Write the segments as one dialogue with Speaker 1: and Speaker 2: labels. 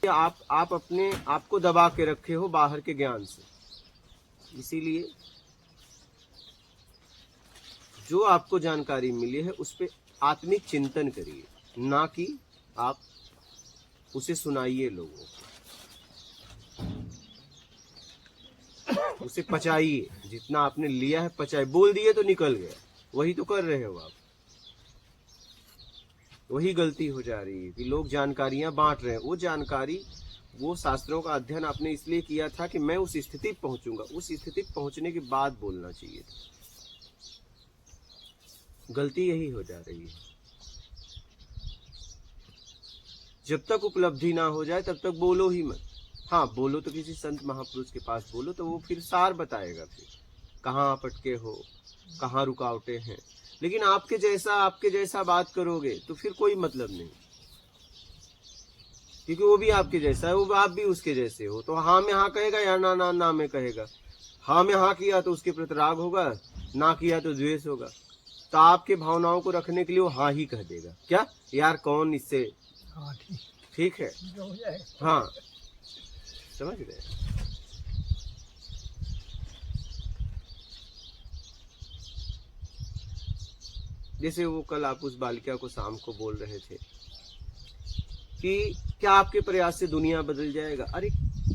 Speaker 1: आप अपने आप को दबा के रखे हो बाहर के ज्ञान से। इसीलिए जो आपको जानकारी मिली है उस पे आत्मिक चिंतन करिए, ना कि आप उसे सुनाइए लोगों को। उसे पचाइए, जितना आपने लिया है पचाइए। बोल दिए तो निकल गया, वही तो कर रहे हो आप। वही गलती हो जा रही है कि लोग जानकारियां बांट रहे हैं। वो जानकारी, वो शास्त्रों का अध्ययन आपने इसलिए किया था कि मैं उस स्थिति पहुंचूंगा, उस स्थिति पहुंचने के बाद बोलना चाहिए था। गलती यही हो जा रही है। जब तक उपलब्धि ना हो जाए तब तक बोलो ही मत। हाँ, बोलो तो किसी संत महापुरुष के पास बोलो, तो वो फिर सार बताएगा, फिर कहाँ आप अटके हो, कहाँ रुकावटें हैं। लेकिन आपके जैसा बात करोगे तो फिर कोई मतलब नहीं, क्योंकि वो भी आपके जैसा है, वो आप भी उसके जैसे हो। तो हाँ में हाँ कहेगा या ना ना ना में कहेगा। हाँ में हाँ किया तो उसके प्रति राग होगा, ना किया तो द्वेष होगा। तो आपके भावनाओं को रखने के लिए वो हाँ ही कह देगा। क्या यार, कौन इससे
Speaker 2: हाँ
Speaker 1: ठीक है, हाँ, समझ गए। जैसे वो कल आप उस बालिका को शाम को बोल रहे थे कि क्या आपके प्रयास से दुनिया बदल जाएगा। अरे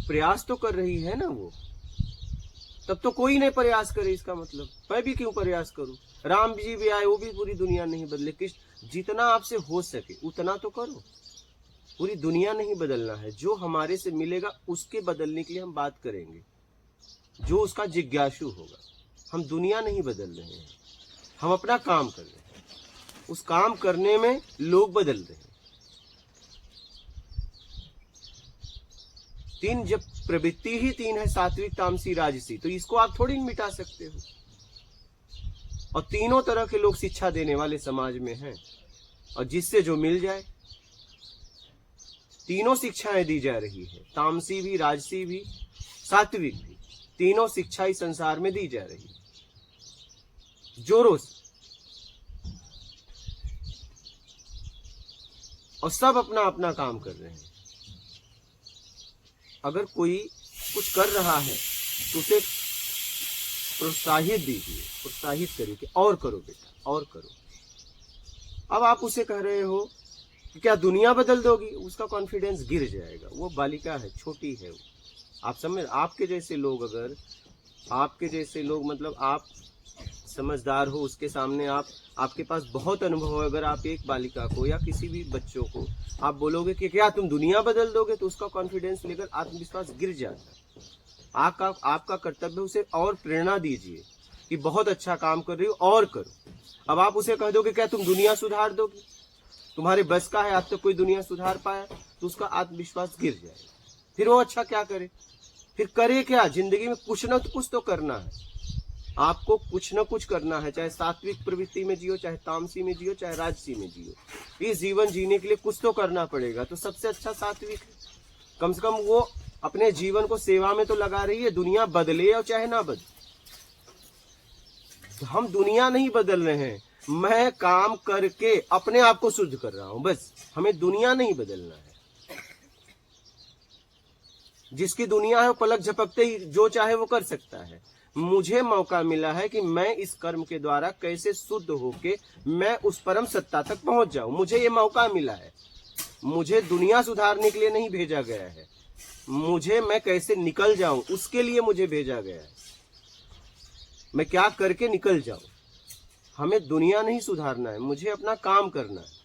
Speaker 1: प्रयास तो कर रही है ना वो, तब तो कोई नहीं प्रयास करे। इसका मतलब मैं भी क्यों प्रयास करूं? राम जी भी आए, वो भी पूरी दुनिया नहीं बदले। कृष्ण, जितना आपसे हो सके उतना तो करो। पूरी दुनिया नहीं बदलना है, जो हमारे से मिलेगा उसके बदलने के लिए हम बात करेंगे, जो उसका जिज्ञासु होगा। हम दुनिया नहीं बदल रहे हैं, हम अपना काम कर रहे हैं। उस काम करने में लोग बदल रहे हैं। तीन, जब प्रवृत्ति ही तीन है, सात्विक, तामसी, राजसी, तो इसको आप थोड़ी मिटा सकते हो। और तीनों तरह के लोग शिक्षा देने वाले समाज में हैं, और जिससे जो मिल जाए, तीनों शिक्षाएं दी जा रही है। तामसी भी, राजसी भी, सात्विक भी, तीनों शिक्षा इस संसार में दी जा रही है जोरों से। और सब अपना अपना काम कर रहे हैं। अगर कोई कुछ कर रहा है तो उसे प्रोत्साहित दीजिए, प्रोत्साहित करिए कि और करो बेटा, और करो। अब आप उसे कह रहे हो कि क्या दुनिया बदल दोगी, उसका कॉन्फिडेंस गिर जाएगा। वो बालिका है, छोटी है वो। आप समझ, आपके जैसे लोग, अगर आपके जैसे लोग, मतलब आप समझदार हो, उसके सामने आपके पास बहुत अनुभव है, अगर आप एक बालिका को या किसी भी बच्चों को आप बोलोगे कि क्या तुम दुनिया बदल दोगे, तो उसका कॉन्फिडेंस लेकर आत्मविश्वास गिर जाता है। आपका कर्तव्य उसे और प्रेरणा दीजिए कि बहुत अच्छा काम कर रही हो, और करो। अब आप उसे कह दोगे क्या तुम दुनिया सुधार दोगे, तुम्हारे बस का है, आज तक कोई दुनिया सुधार पाया, तो उसका आत्मविश्वास गिर जाएगा। फिर वो अच्छा क्या करे, फिर करे क्या? जिंदगी में कुछ न कुछ तो करना है। आपको कुछ न कुछ करना है, चाहे सात्विक प्रवृत्ति में जियो, चाहे तामसी में जियो, चाहे राजसी में जियो। इस जीवन जीने के लिए कुछ तो करना पड़ेगा। तो सबसे अच्छा सात्विक है। कम से कम वो अपने जीवन को सेवा में तो लगा रही है, दुनिया बदले और चाहे ना बदले। तो हम दुनिया नहीं बदल रहे हैं, मैं काम करके अपने आप को शुद्ध कर रहा हूं, बस। हमें दुनिया नहीं बदलना है। जिसकी दुनिया है वो पलक झपकते ही जो चाहे वो कर सकता है। मुझे मौका मिला है कि मैं इस कर्म के द्वारा कैसे शुद्ध होके मैं उस परम सत्ता तक पहुंच जाऊं। मुझे ये मौका मिला है। मुझे दुनिया सुधारने के लिए नहीं भेजा गया है, मुझे मैं कैसे निकल जाऊं उसके लिए मुझे भेजा गया है। मैं क्या करके निकल जाऊं। हमें दुनिया नहीं सुधारना है, मुझे अपना काम करना है।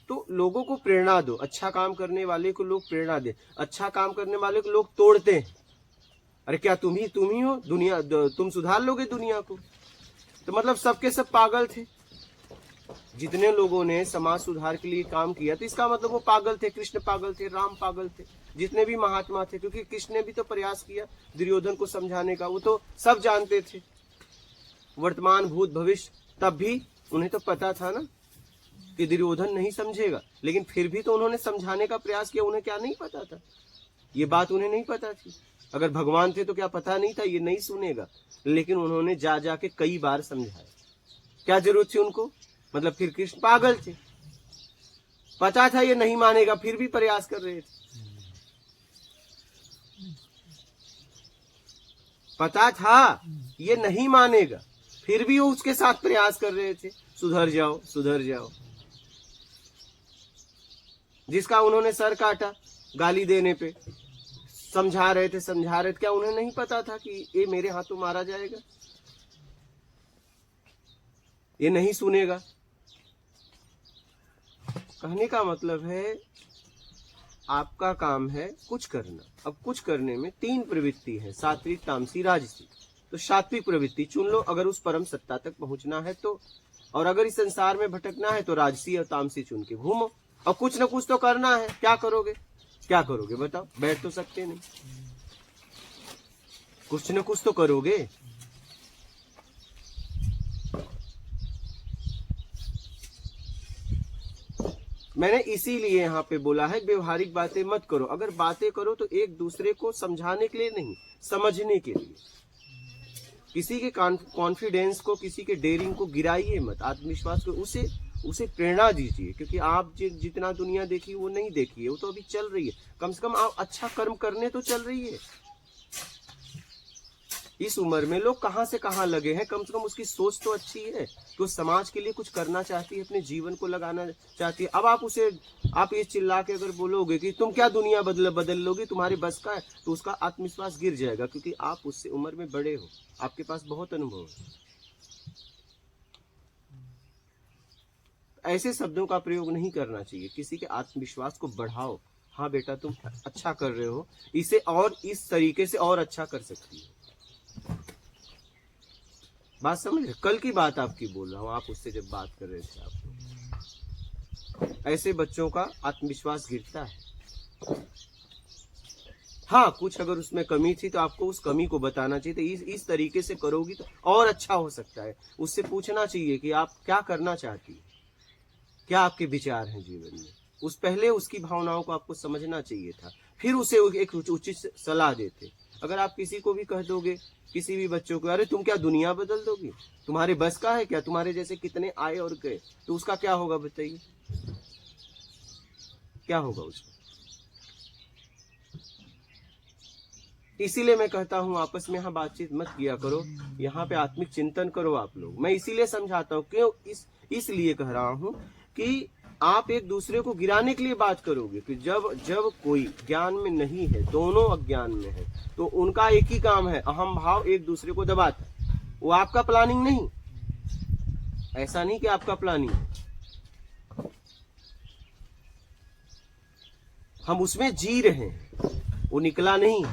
Speaker 1: तो लोगों को प्रेरणा दो, अच्छा काम करने वाले को लोग प्रेरणा दे। अच्छा काम करने वाले को लोग तोड़ते हैं। अरे क्या तुम ही हो दुनिया, तुम सुधार लोगे दुनिया को? तो मतलब सबके सब पागल थे। जितने लोगों ने समाज सुधार के लिए काम किया, तो इसका मतलब वो पागल थे। कृष्ण पागल थे, राम पागल थे, जितने भी महात्मा थे। क्योंकि कृष्ण ने भी तो प्रयास किया दुर्योधन को समझाने का। वो तो सब जानते थे, वर्तमान भूत भविष्य। तब भी उन्हें तो पता था ना कि दुर्योधन नहीं समझेगा, लेकिन फिर भी तो उन्होंने समझाने का प्रयास किया। उन्हें क्या नहीं पता था? ये बात उन्हें नहीं पता थी। अगर भगवान थे तो क्या पता नहीं था ये नहीं सुनेगा, लेकिन उन्होंने जा जाके कई बार समझाया। क्या जरूरत थी उनको, मतलब फिर कृष्ण पागल थे, पता था ये नहीं मानेगा, फिर भी प्रयास कर रहे थे। पता था ये नहीं मानेगा, फिर भी वो उसके साथ प्रयास कर रहे थे, सुधर जाओ सुधर जाओ। जिसका उन्होंने सर काटा गाली देने पे, समझा रहे थे समझा रहे थे, क्या उन्हें नहीं पता था कि ये मेरे हाथों मारा जाएगा, ये नहीं सुनेगा। कहने का मतलब है आपका काम है कुछ करना। अब कुछ करने में 3 प्रवृत्ति है, सात्विक, तामसी, राजसी। तो सात्विक प्रवृत्ति चुन लो अगर उस परम सत्ता तक पहुंचना है तो, और अगर इस संसार में भटकना है तो राजसी और तामसी चुन के घूमो। और कुछ न कुछ तो करना है, क्या करोगे, क्या करोगे बताओ, बैठ तो सकते नहीं, कुछ न कुछ तो करोगे। मैंने इसीलिए यहाँ पे बोला है व्यवहारिक बातें मत करो। अगर बातें करो तो एक दूसरे को समझाने के लिए नहीं, समझने के लिए। किसी के कॉन्फिडेंस को, किसी के डेयरिंग को गिराइए मत, आत्मविश्वास को, उसे प्रेरणा दीजिए। क्योंकि आप जितना दुनिया देखी वो नहीं देखी है, वो तो अभी चल रही है। कम से कम आप अच्छा कर्म करने तो चल रही है। इस उम्र में लोग कहां से कहां लगे हैं, कम से कम उसकी सोच तो अच्छी है कि वो समाज के लिए कुछ करना चाहती है, अपने जीवन को लगाना चाहती है। अब आप ये चिल्ला के अगर बोलोगे कि तुम क्या दुनिया बदल लोगे, तुम्हारे बस का है, तो उसका आत्मविश्वास गिर जाएगा। क्योंकि आप उससे उम्र में बड़े हो, आपके पास बहुत अनुभव है। ऐसे शब्दों का प्रयोग नहीं करना चाहिए। किसी के आत्मविश्वास को बढ़ाओ, हाँ बेटा तुम अच्छा कर रहे हो, इसे और इस तरीके से और अच्छा कर सकती हो। बात समझ रहे? कल की बात आपकी बोल रहा हूँ, आप उससे जब बात कर रहे थे आप लोग। ऐसे बच्चों का आत्मविश्वास गिरता है। हाँ, कुछ अगर उसमें कमी थी तो आपको उस कमी को बताना चाहिए। तो इस तरीके से करोगी तो और अच्छा हो सकता है। उससे पूछना चाहिए कि आप क्या करना चाहती है, क्या आपके विचार हैं जीवन में। पहले उसकी भावनाओं को आपको समझना चाहिए था, फिर उसे एक उचित सलाह देते। अगर आप किसी को भी कह दोगे, किसी भी बच्चों को, अरे तुम क्या दुनिया बदल दोगी, तुम्हारे बस का है क्या, तुम्हारे जैसे कितने आए और गए, तो उसका क्या होगा बताइए, क्या होगा उसका। इसीलिए मैं कहता हूँ आपस में यहाँ बातचीत मत किया करो, यहाँ पे आत्मिक चिंतन करो आप लोग। मैं इसीलिए समझाता हूँ, क्यों इसलिए कह रहा हूँ कि आप एक दूसरे को गिराने के लिए बात करोगे कि जब कोई ज्ञान में नहीं है, दोनों अज्ञान में है, तो उनका एक ही काम है, अहम भाव एक दूसरे को दबाता। वो आपका प्लानिंग नहीं, ऐसा नहीं कि आपका प्लानिंग, हम उसमें जी रहे हैं, वो निकला नहीं।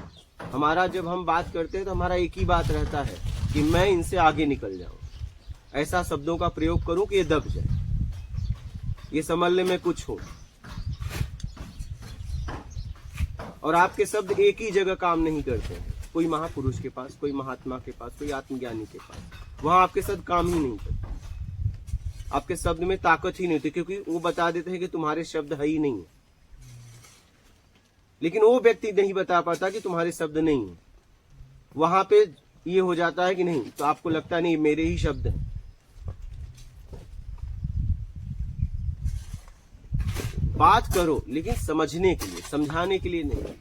Speaker 1: हमारा जब हम बात करते हैं तो हमारा एक ही बात रहता है कि मैं इनसे आगे निकल जाऊं, ऐसा शब्दों का प्रयोग करूं कि ये दब जाए, ये संभलने में कुछ हो। और आपके शब्द एक ही जगह काम नहीं करते हैं, कोई महापुरुष के पास, कोई महात्मा के पास, कोई आत्मज्ञानी के पास, वहां आपके शब्द काम ही नहीं करते। आपके शब्द में ताकत ही नहीं होती, क्योंकि वो बता देते हैं कि तुम्हारे शब्द है ही नहीं है। लेकिन वो व्यक्ति नहीं बता पाता कि तुम्हारे शब्द नहीं है। वहां पे ये हो जाता है कि नहीं, तो आपको लगता नहीं मेरे ही शब्द हैं। बात करो लेकिन समझने के लिए, समझाने के लिए नहीं,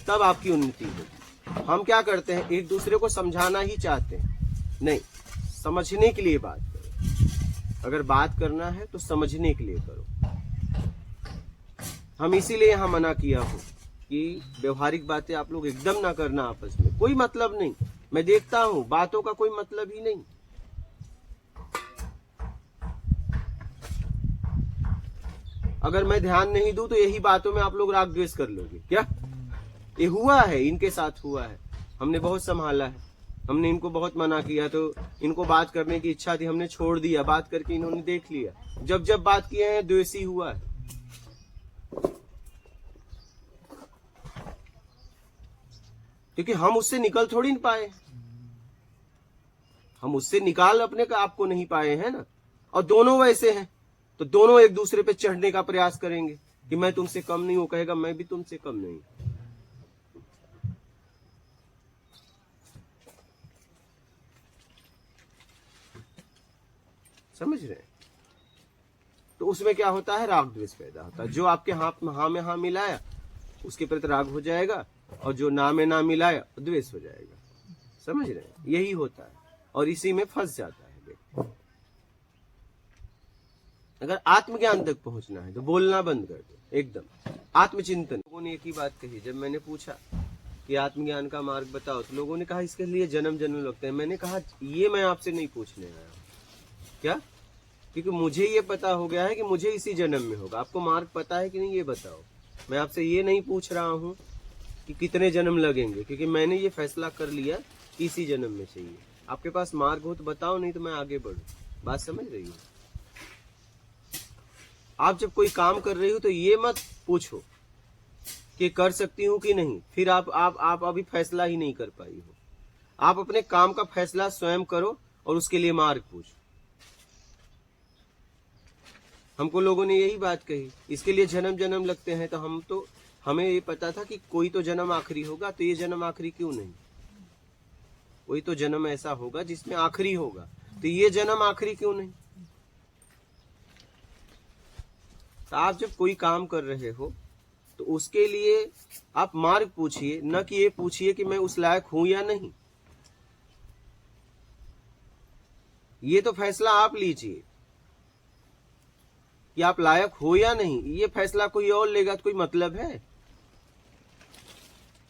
Speaker 1: तब आपकी उन्नति होगी। हम क्या करते हैं, एक दूसरे को समझाना ही चाहते हैं, नहीं, समझने के लिए बात करो। अगर बात करना है तो समझने के लिए करो। हम इसीलिए यहाँ मना किया हो कि व्यवहारिक बातें आप लोग एकदम ना करना आपस में, कोई मतलब नहीं। मैं देखता हूं बातों का कोई मतलब ही नहीं। अगर मैं ध्यान नहीं दूं तो यही बातों में आप लोग राग द्वेष कर लोगे क्या। ये हुआ है, इनके साथ हुआ है, हमने बहुत संभाला है, हमने इनको बहुत मना किया, तो इनको बात करने की इच्छा थी, हमने छोड़ दिया, बात करके इन्होंने देख लिया, जब बात किए हैं द्वेषी हुआ है। क्योंकि हम उससे निकल थोड़ी नहीं पाए, हम उससे निकाल अपने का आपको नहीं पाए हैं ना। और दोनों वैसे हैं तो दोनों एक दूसरे पे चढ़ने का प्रयास करेंगे कि मैं तुमसे कम नहीं हूं, कहेगा मैं भी तुमसे कम नहीं। समझ रहे हैं? तो उसमें क्या होता है, राग द्वेष पैदा होता है। जो आपके हाँ में हाँ मिलाया उसके प्रति राग हो जाएगा, और जो ना में ना मिलाया द्वेष हो जाएगा। समझ रहे हैं? यही होता है, और इसी में फंस जाता है व्यक्ति। अगर आत्मज्ञान तक पहुंचना है तो बोलना बंद कर दो, एकदम आत्मचिंतन। लोगों ने एक ही बात कही, जब मैंने पूछा कि आत्मज्ञान का मार्ग बताओ तो लोगों ने कहा इसके लिए जन्म जन्म लगते हैं। मैंने कहा ये मैं आपसे नहीं पूछने आया हूं, क्या? क्योंकि मुझे ये पता हो गया है कि मुझे इसी जन्म में होगा। आपको मार्ग पता है कि नहीं ये बताओ। मैं आपसे ये नहीं पूछ रहा हूँ कि कितने जन्म लगेंगे, क्योंकि मैंने ये फैसला कर लिया कि इसी जन्म में चाहिए। आपके पास मार्ग हो तो बताओ, नहीं तो मैं आगे बढ़ूं। बात समझ रही हो? आप जब कोई काम कर रही हो तो ये मत पूछो कि कर सकती हूँ कि नहीं, फिर आप अभी फैसला ही नहीं कर पाई हो। आप अपने काम का फैसला स्वयं करो और उसके लिए मार्ग पूछो। हमको लोगों ने यही बात कही, इसके लिए जन्म जन्म लगते हैं। तो हमें ये पता था कि कोई तो जन्म आखिरी होगा, तो ये जन्म आखिरी क्यों नहीं? कोई तो जन्म ऐसा होगा जिसमें आखिरी होगा, तो ये जन्म आखिरी क्यों नहीं? तो आप जब कोई काम कर रहे हो तो उसके लिए आप मार्ग पूछिए, न कि ये पूछिए कि मैं उस लायक हूं या नहीं। ये तो फैसला आप लीजिए कि आप लायक हो या नहीं। ये फैसला कोई और लेगा तो कोई मतलब है?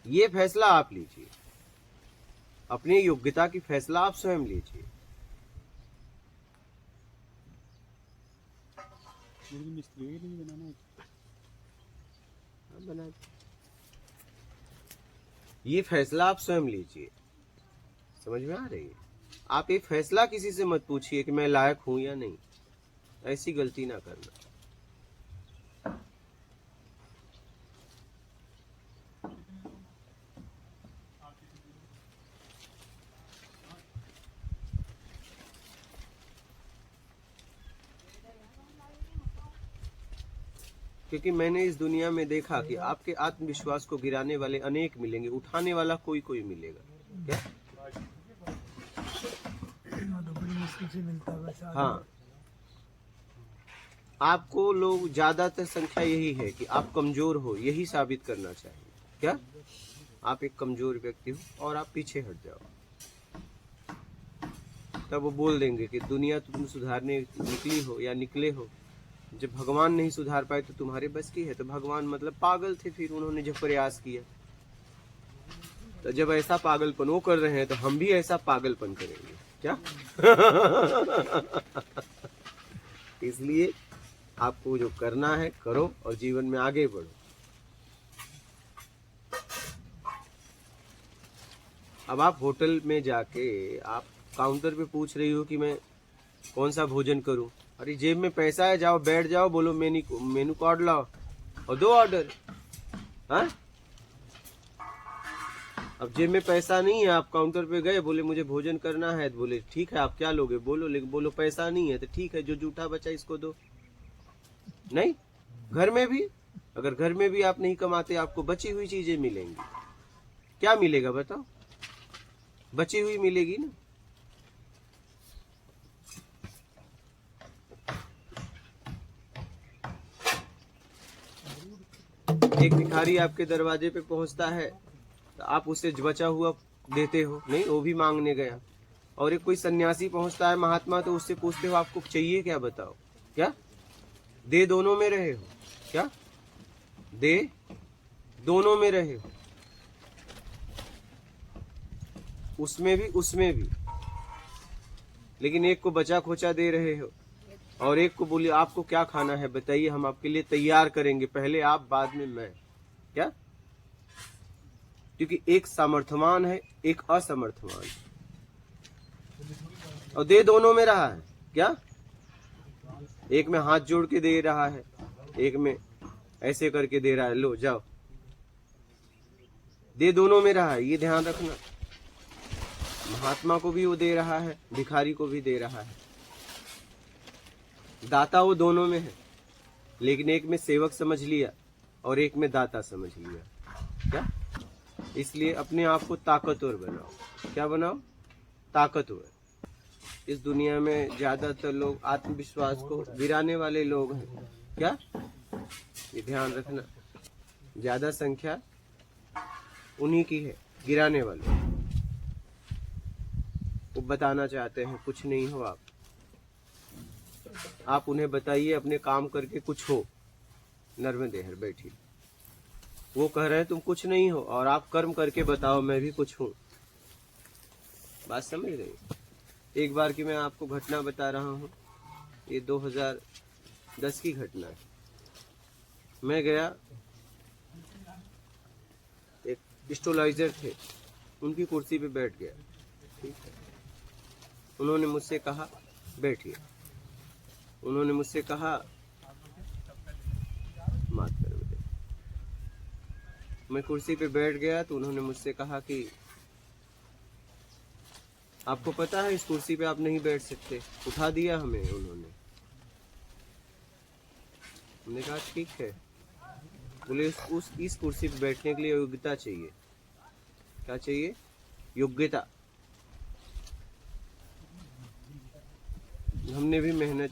Speaker 1: ये फैसला आप लीजिए, अपनी योग्यता की फैसला आप स्वयं लीजिए। बना ये फैसला आप स्वयं लीजिए। समझ में आ रही है? आप ये फैसला किसी से मत पूछिए कि मैं लायक हूं या नहीं। ऐसी गलती ना करना। क्योंकि मैंने इस दुनिया में देखा कि आपके आत्मविश्वास को गिराने वाले अनेक मिलेंगे, उठाने वाला कोई कोई मिलेगा। क्या? हाँ, आपको लोग ज्यादातर संख्या यही है कि आप कमजोर हो, यही साबित करना चाहिए। क्या? आप एक कमजोर व्यक्ति हो और आप पीछे हट जाओ, तब वो बोल देंगे कि दुनिया तो तुम सुधारने निकली हो या निकले हो। जब भगवान नहीं सुधार पाए तो तुम्हारे बस की है। तो भगवान मतलब पागल थे, फिर उन्होंने जब प्रयास किया। तो जब ऐसा पागलपन वो कर रहे हैं तो हम भी ऐसा पागलपन करेंगे। क्या? इसलिए आपको जो करना है करो और जीवन में आगे बढ़ो। अब आप होटल में जाके आप काउंटर पे पूछ रही हो कि मैं कौन सा भोजन करूं। अरे जेब में पैसा है, जाओ बैठ जाओ, बोलो मेनू कार्ड लाओ और दो ऑर्डर। हाँ, अब जेब में पैसा नहीं है, आप काउंटर पे गए, बोले मुझे भोजन करना है, तो बोले ठीक है आप क्या लोगे, बोलो। लेकिन बोलो पैसा नहीं है, तो ठीक है जो जूठा बचा इसको दो। नहीं, घर में भी अगर घर में भी आप नहीं कमाते, आपको बची हुई चीजें मिलेंगी। क्या मिलेगा बताओ? बची हुई मिलेगी ना। एक भिखारी आपके दरवाजे पे पहुंचता है तो आप उसे बचा हुआ देते हो, नहीं वो भी मांगने गया। और एक कोई सन्यासी पहुंचता है महात्मा, तो उससे पूछते हो आपको चाहिए क्या, बताओ। क्या? दे दोनों में रहे हो। क्या? दे दोनों में रहे हो, उसमें भी। लेकिन एक को बचा खोचा दे रहे हो और एक को बोलिए आपको क्या खाना है बताइए, हम आपके लिए तैयार करेंगे, पहले आप बाद में मैं। क्या? क्योंकि एक सामर्थ्यवान है, एक असमर्थवान, और दे दोनों में रहा है। क्या? एक में हाथ जोड़ के दे रहा है, एक में ऐसे करके दे रहा है, लो जाओ। दे दोनों में रहा है, ये ध्यान रखना। महात्मा को भी वो दे रहा है, भिखारी को भी दे रहा है। दाता वो दोनों में है, लेकिन एक में सेवक समझ लिया और एक में दाता समझ लिया। क्या? इसलिए अपने आप को ताकतवर बनाओ। क्या बनाओ? ताकतवर। इस दुनिया में ज्यादातर लोग आत्मविश्वास को गिराने वाले लोग हैं। क्या? ये ध्यान रखना, ज्यादा संख्या उन्हीं की है, गिराने वाले। वो बताना चाहते हैं कुछ नहीं हो आप उन्हें बताइए अपने काम करके कुछ हो। नर्म देहर बैठी, वो कह रहे हैं तुम कुछ नहीं हो और आप कर्म करके बताओ मैं भी कुछ हूं। बात समझ रहे? एक बार की मैं आपको घटना बता रहा हूं, ये 2010 की घटना है। मैं गया, एक एस्ट्रोलॉजर थे, उनकी कुर्सी पे बैठ गया। ठीक है, उन्होंने मुझसे कहा बैठिए। उन्होंने मुझसे कहा माफ कर बेटे। मैं कुर्सी पे बैठ गया तो उन्होंने मुझसे कहा कि आपको पता है इस कुर्सी पे आप नहीं बैठ सकते। उठा दिया हमें उन्होंने। हमने कहा ठीक है। बोले इस कुर्सी पे बैठने के लिए योग्यता चाहिए। क्या चाहिए? योग्यता। हमने भी मेहनत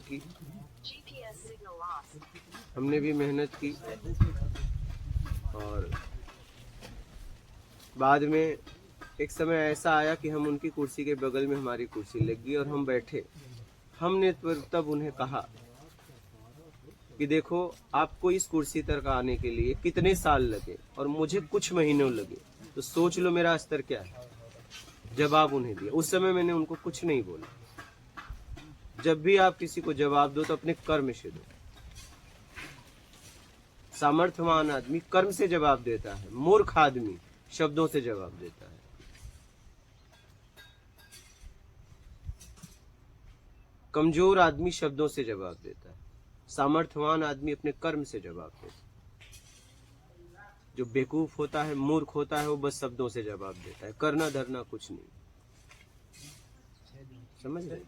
Speaker 1: की, और बाद में एक समय ऐसा आया कि हम उनकी कुर्सी के बगल में हमारी कुर्सी लगी और हम बैठे। हमने तब उन्हें कहा कि देखो आपको इस कुर्सी तक आने के लिए कितने साल लगे और मुझे कुछ महीनों लगे, तो सोच लो मेरा स्तर क्या है। जवाब उन्हें दिया। उस समय मैंने उनको कुछ नहीं बोला। जब भी आप किसी को जवाब दो तो अपने कर्म से दो। सामर्थ्यवान आदमी कर्म से जवाब देता है, मूर्ख आदमी शब्दों से जवाब देता है। कमजोर आदमी शब्दों से जवाब देता है, सामर्थ्यवान आदमी अपने कर्म से जवाब देता है। जो बेवकूफ होता है, मूर्ख होता है, वो बस शब्दों से जवाब देता है, करना धरना कुछ नहीं। समझ रहे?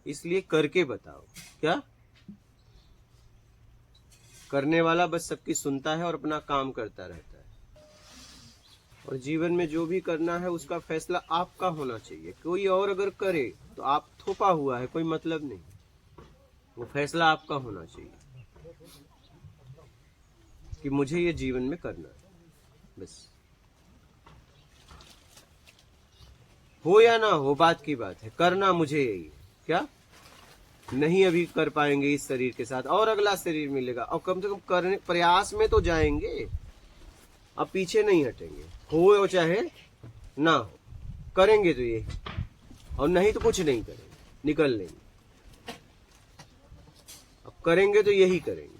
Speaker 1: इसलिए करके बताओ। क्या? करने वाला बस सबकी सुनता है और अपना काम करता रहता है। और जीवन में जो भी करना है उसका फैसला आपका होना चाहिए। कोई और अगर करे तो आप थोपा हुआ है, कोई मतलब नहीं। वो फैसला आपका होना चाहिए कि मुझे ये जीवन में करना है। बस हो या ना हो बात की बात है, करना मुझे यही है। क्या? नहीं अभी कर पाएंगे इस शरीर के साथ, और अगला शरीर मिलेगा, और कम से कम करने प्रयास में तो जाएंगे। अब पीछे नहीं हटेंगे, हो चाहे ना हो, करेंगे तो ये, और नहीं तो कुछ नहीं करेंगे, निकल लेंगे। अब करेंगे तो यही करेंगे।